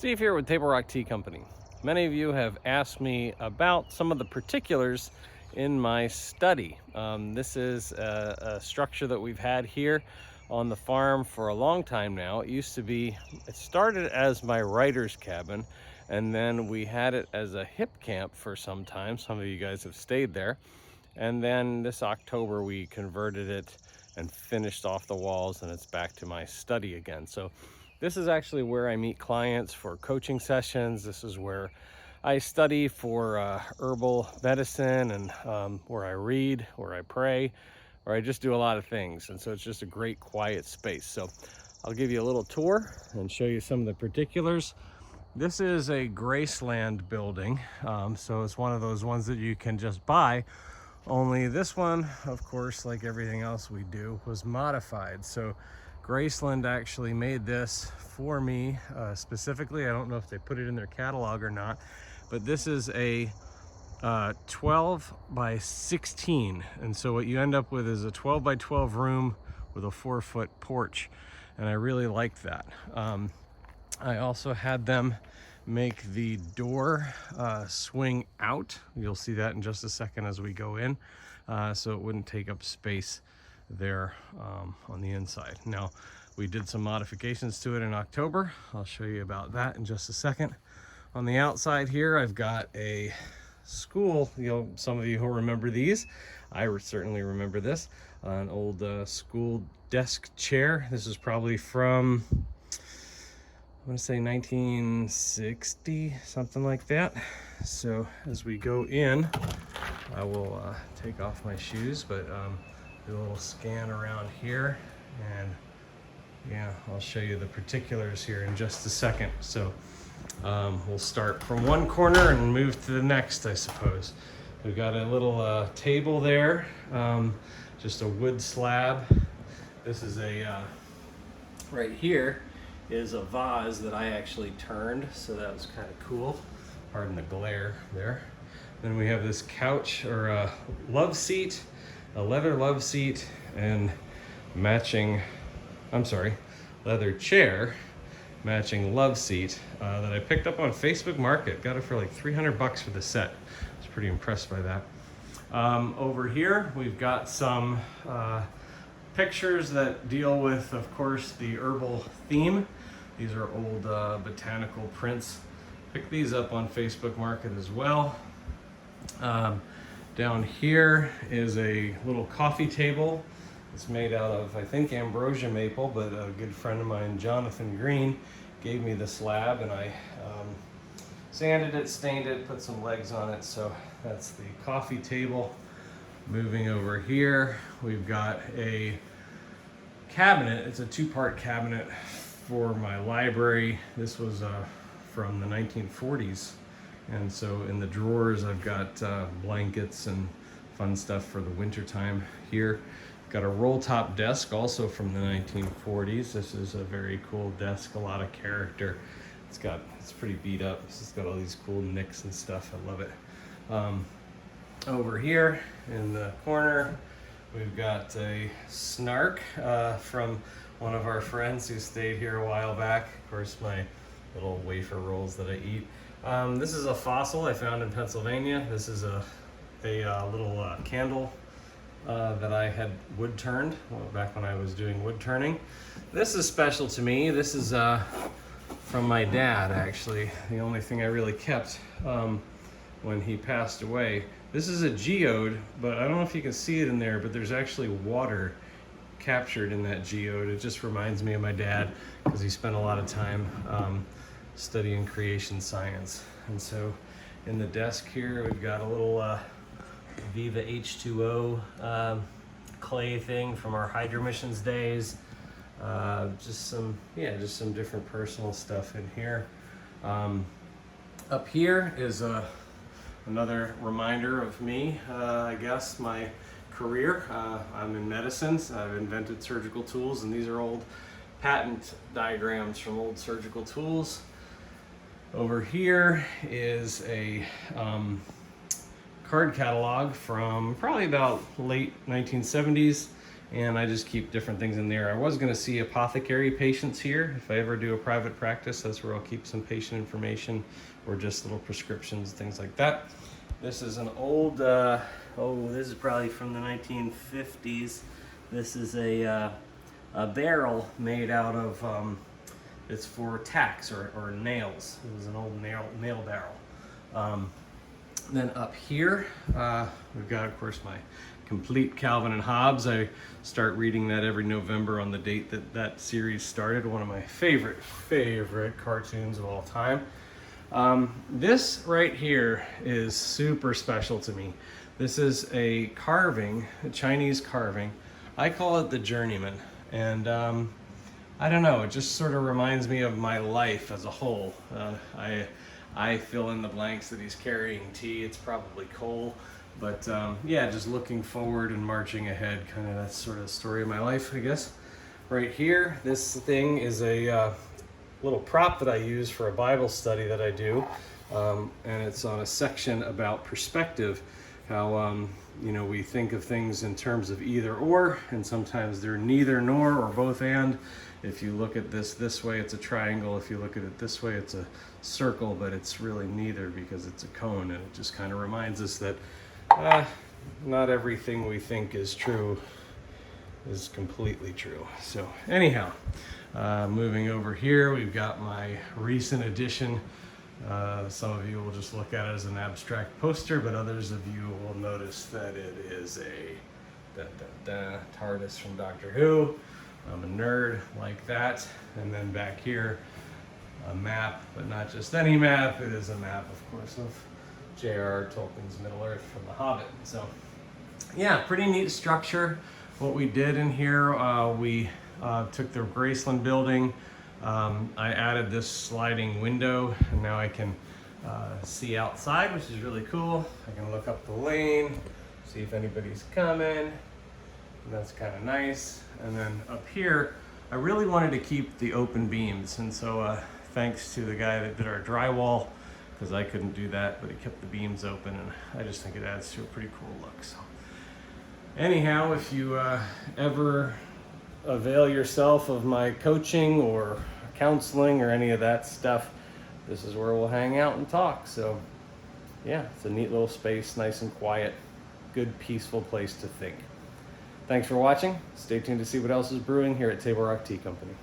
Steve here with Table Rock Tea Company. Many of you have asked me about some of the particulars in my study. This is a structure that we've had here on the farm for a long time now. It started as my writer's cabin, and then we had it as a Hipcamp for some time. Some of you guys have stayed there. And then this October we converted it and finished off the walls, and it's back to my study again. So this is actually where I meet clients for coaching sessions. This is where I study for herbal medicine, and where I read, where I pray, or I just do a lot of things. And so it's just a great quiet space. So I'll give you a little tour and show you some of the particulars. This is a Graceland building. So it's one of those ones that you can just buy. Only this one, of course, like everything else we do, was modified. So Graceland actually made this for me specifically. I don't know if they put it in their catalog or not, but this is a 12 by 16. And so what you end up with is a 12 by 12 room with a 4-foot porch. And I really liked that. I also had them make the door swing out. You'll see that in just a second as we go in, so it wouldn't take up space there on the inside. Now, we did some modifications to it in October. I'll show you about that in just a second. On the outside here, I've got a school. Some of you will remember these. I certainly remember this. An old school desk chair. This is probably from, I want to say 1960, something like that. So as we go in, I will take off my shoes, but do a little scan around here, and yeah, I'll show you the particulars here in just a second. So we'll start from one corner and move to the next, I suppose. We've got a little table there, just a wood slab. This is right here is a vase that I actually turned, so that was kind of cool. Pardon the glare there. Then we have this couch, or a love seat, a leather love seat, and leather chair, matching love seat that I picked up on Facebook Market. Got it for like 300 bucks for the set. I was pretty impressed by that. Over here, we've got some pictures that deal with, of course, the herbal theme. These are old botanical prints. Pick these up on Facebook Market as well. Down here is a little coffee table. It's made out of, I think, ambrosia maple, but a good friend of mine, Jonathan Green, gave me the slab, and I sanded it, stained it, put some legs on it. So that's the coffee table. Moving over here, we've got a cabinet. It's a 2-part cabinet for my library. This was from the 1940s, and so in the drawers I've got blankets and fun stuff for the winter time. Here got a roll top desk, also from the 1940s. This is a very cool desk, a lot of character. It's pretty beat up. It's got all these cool nicks and stuff. I love it. Over here in the corner, we've got a snark from one of our friends who stayed here a while back. Of course, my little wafer rolls that I eat. This is a fossil I found in Pennsylvania. This is a little candle that I had wood turned back when I was doing wood turning. This is special to me. This is from my dad, actually. The only thing I really kept when he passed away. This is a geode, but I don't know if you can see it in there, but there's actually water captured in that geode. It just reminds me of my dad, because he spent a lot of time studying creation science. And so in the desk here, we've got a little Viva H2O clay thing from our hydro missions days. Just some different personal stuff in here. Up here is another reminder of me, I guess, my career. I'm in medicine. So I've invented surgical tools, and these are old patent diagrams from old surgical tools. Over here is a card catalog from probably about late 1970s, and I just keep different things in there. I was going to see apothecary patients here. If I ever do a private practice, that's where I'll keep some patient information or just little prescriptions, things like that. This is an old, this is probably from the 1950s. This is a barrel made out of, it's for tacks or nails. It was an old nail barrel. Then up here, we've got, of course, my complete Calvin and Hobbes. I start reading that every November on the date that that series started. One of my favorite cartoons of all time. This right here is super special to me. This is a carving, a Chinese carving. I call it the Journeyman. And I don't know, it just sort of reminds me of my life as a whole. I fill in the blanks that he's carrying tea. It's probably coal. But yeah, just looking forward and marching ahead, kind of that's sort of the story of my life, I guess. Right here, this thing is a little prop that I use for a Bible study that I do. And it's on a section about perspective, how you know, we think of things in terms of either or, and sometimes they're neither nor or both and. If you look at this way, it's a triangle. If you look at it this way, it's a circle, but it's really neither because it's a cone, and it just kind of reminds us that not everything we think is true is completely true. So anyhow, moving over here, we've got my recent addition. Some of you will just look at it as an abstract poster, but others of you will notice that it is a TARDIS from Doctor Who. I'm a nerd like that. And then back here, a map, but not just any map. It is a map, of course, of J.R.R. Tolkien's Middle-earth from The Hobbit. So yeah, pretty neat structure. What we did in here, we took the Graceland building. I added this sliding window, and now I can see outside, which is really cool. I can look up the lane, see if anybody's coming. And that's kind of nice. And then up here, I really wanted to keep the open beams. And so thanks to the guy that did our drywall, because I couldn't do that, but he kept the beams open, and I just think it adds to a pretty cool look. So anyhow, if you ever avail yourself of my coaching or counseling or any of that stuff, this is where we'll hang out and talk. So yeah, it's a neat little space, nice and quiet, good, peaceful place to think. Thanks for watching. Stay tuned to see what else is brewing here at Table Rock Tea Company.